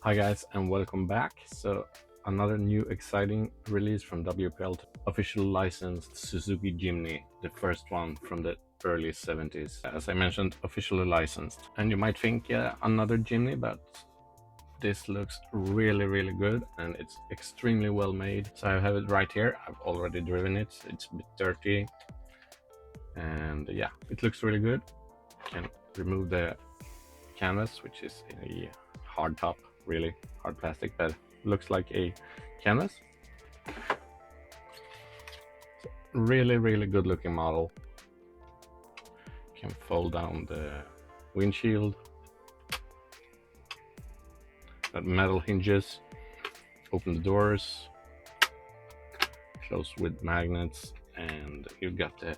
Hi guys and welcome back. So another new exciting release from WPL, official licensed Suzuki Jimny, the first one from the early 70s. As I mentioned, officially licensed. And you might think, yeah, another Jimny, but this looks really good and it's extremely well made. So I have it right here. I've already driven it. It's a bit dirty. And yeah, it looks really good. Can remove the canvas, which is a hard top, really hard plastic, but looks like a canvas. Really good looking model. Can fold down the windshield. Got metal hinges. Open the doors. Close with magnets, and you've got the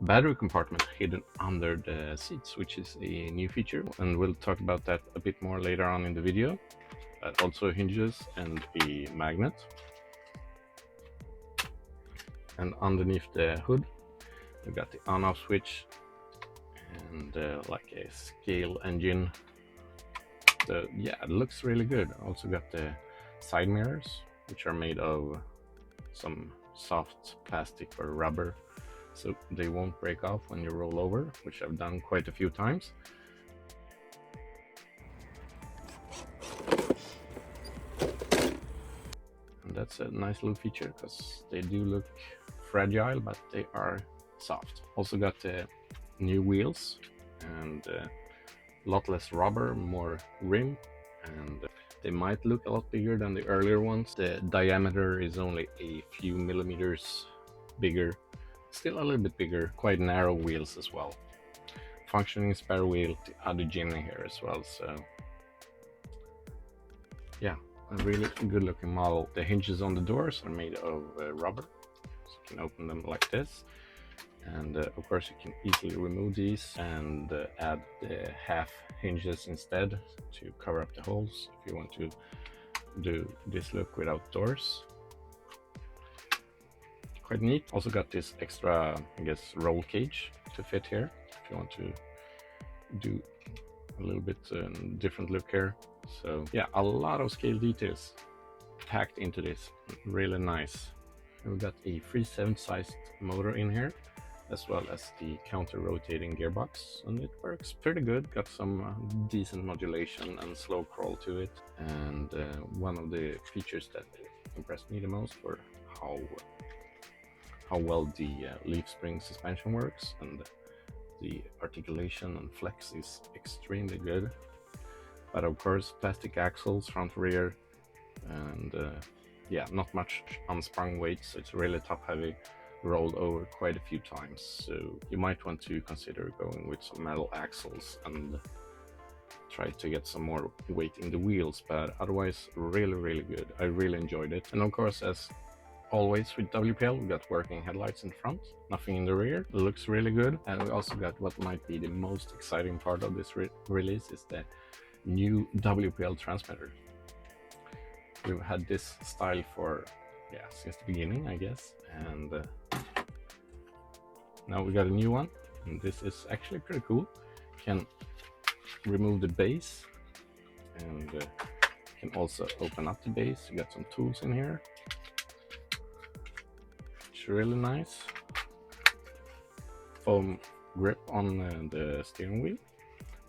battery compartment hidden under the seats, which is a new feature, and we'll talk about that a bit more later on in the video. Also hinges and a magnet. And underneath the hood we've got the on-off switch and like a scale engine. So yeah, it looks really good. Also got the side mirrors, which are made of some soft plastic or rubber, so they won't break off when you roll over, which I've done quite a few times. And that's a nice little feature because they do look fragile, but they are soft. Also got the new wheels and a lot less rubber, more rim, and they might look a lot bigger than the earlier ones. The diameter is only a few millimeters bigger, still a little bit bigger, quite narrow wheels as well. Functioning spare wheel, the other Jimny here as well, so yeah, a really good looking model. The hinges on the doors are made of rubber, so you can open them like this. And of course you can easily remove these and add the half hinges instead to cover up the holes if you want to do this look without doors. Quite neat. Also got this extra, I guess, roll cage to fit here if you want to do a little bit different look here. So yeah, a lot of scale details packed into this. Really nice. We've got a 3/7 sized motor in here, as well as the counter-rotating gearbox, and it works pretty good. Got some decent modulation and slow crawl to it. And one of the features that impressed me the most were how well the leaf spring suspension works, and the articulation and flex is extremely good. But of course, plastic axles front rear, and yeah, not much unsprung weight, so it's really top heavy, rolled over quite a few times. So you might want to consider going with some metal axles and try to get some more weight in the wheels, but otherwise really good. I really enjoyed it. And of course, as always with WPL, we got working headlights in front, nothing in the rear. It looks really good. And we also got what might be the most exciting part of this release is the new WPL transmitter. We've had this style for, yeah, since the beginning, I guess, and now we got a new one, and this is actually pretty cool. Can remove the base, and can also open up the base. You got some tools in here. It's really nice. Foam grip on the steering wheel,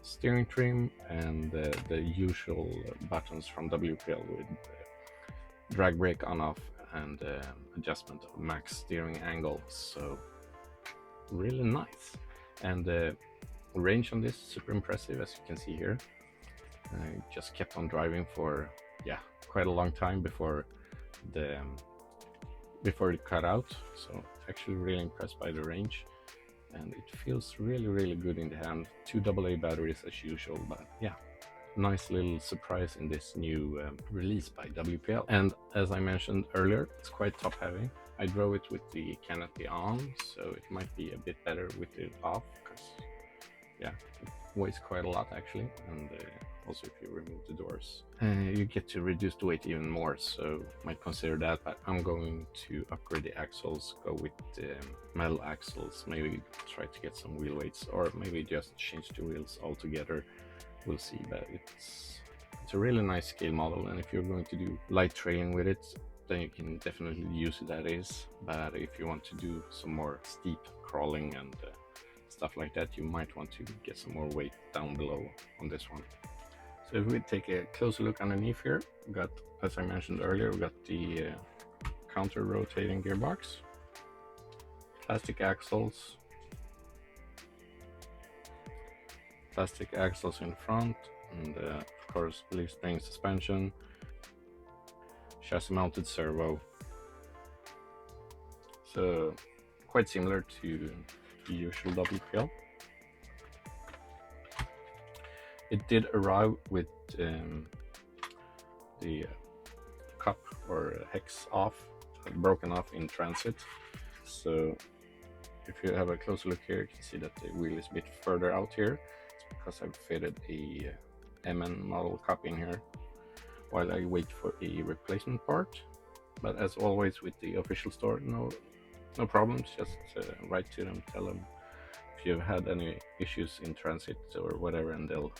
steering trim, and the usual buttons from WPL with drag brake on off and adjustment of max steering angle. So really nice. And the range on this is super impressive, as you can see here. I just kept on driving for, yeah, quite a long time before it cut out. So actually really impressed by the range, and it feels really good in the hand. 2 AA batteries as usual, but yeah, nice little surprise in this new release by WPL. And as I mentioned earlier, it's quite top heavy. I drove it with the canopy on, so it might be a bit better with it off, because yeah, it weighs quite a lot actually. And also if you remove the doors, you get to reduce the weight even more, so might consider that. But I'm going to upgrade the axles, go with the metal axles, maybe try to get some wheel weights, or maybe just change the wheels altogether. We'll see. But it's it's a really nice scale model, and if you're going to do light trailing with it, then you can definitely use it as is. But if you want to do some more steep crawling and stuff like that, you might want to get some more weight down below on this one. So if we take a closer look underneath here, we got, as I mentioned earlier, we got the counter rotating gearbox, plastic axles in front, and of course leaf spring suspension, chassis mounted servo. So quite similar to the usual WPL. It did arrive with the cup or hex off, broken off in transit. So if you have a closer look here, you can see that the wheel is a bit further out here. It's because I've fitted a MN model cup in here while I wait for a replacement part. But as always with the official store, no problems, just write to them, tell them if you've had any issues in transit or whatever, and they'll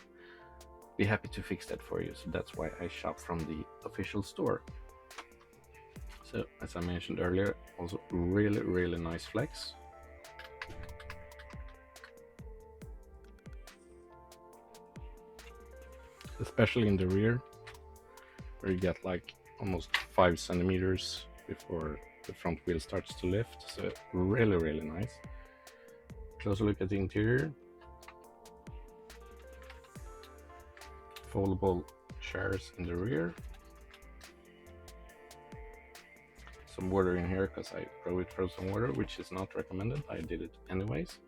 be happy to fix that for you. So that's why I shop from the official store. So as I mentioned earlier, also really nice flex. Especially in the rear, where you get like almost 5 centimeters before the front wheel starts to lift. So really nice. Closer look at the interior. Foldable chairs in the rear. Some water in here because I probably throw some water, which is not recommended. I did it anyways.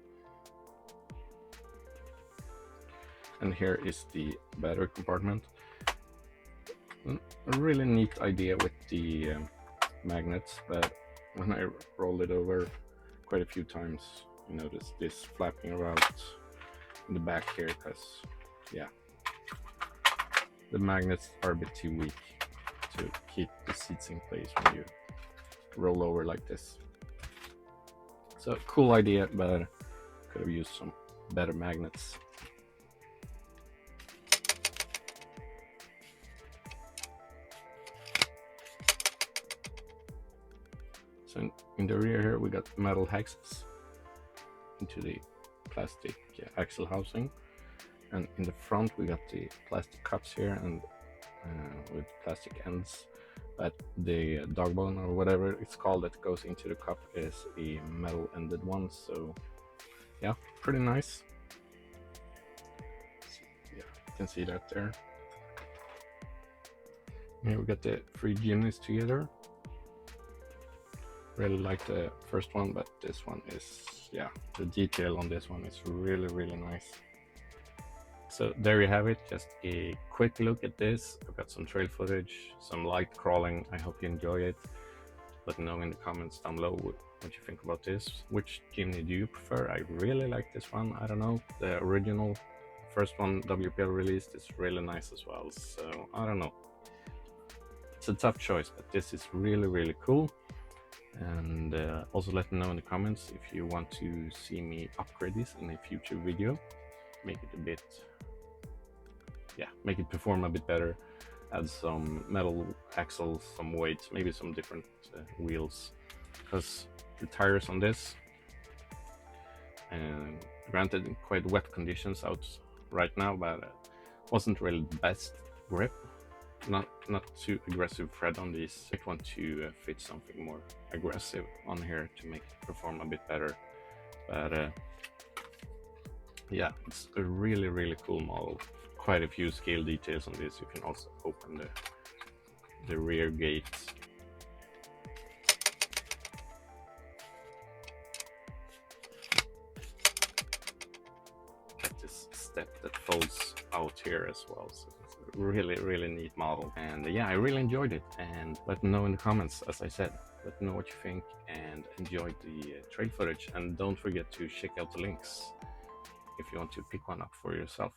And here is the battery compartment. A really neat idea with the magnets, but when I rolled it over quite a few times, you notice this flapping around in the back here, because yeah, the magnets are a bit too weak to keep the seats in place when you roll over like this. So cool idea, but could have used some better magnets. So in the rear here we got metal hexes into the plastic axle housing, and in the front we got the plastic cups here and with plastic ends, but the dog bone or whatever it's called that goes into the cup is a metal ended one. So yeah, pretty nice. Yeah, you can see that there. Here we got the 3 Jimnys together. Really like the first one, but this one is, yeah, the detail on this one is really nice. So there you have it, just a quick look at this. I've got some trail footage, some light crawling. I hope you enjoy it. Let me know in the comments down below what you think about this. Which Jimny do you prefer? I really like this one. I don't know, the original first one WPL released is really nice as well. So I don't know. It's a tough choice, but this is really cool. And also let me know in the comments if you want to see me upgrade this in a future video, make it a bit, yeah, make it perform a bit better, add some metal axles, some weights, maybe some different wheels, because the tires on this, and granted in quite wet conditions out right now, but wasn't really the best grip. Not too aggressive tread on these. I want to fit something more aggressive on here to make it perform a bit better. But yeah, it's a really cool model. Quite a few scale details on this. You can also open the rear gates. Got this step that folds out here as well. So really neat model, and yeah, I really enjoyed it. And let me know in the comments, as I said, let me know what you think, and enjoy the trail footage, and don't forget to check out the links if you want to pick one up for yourself.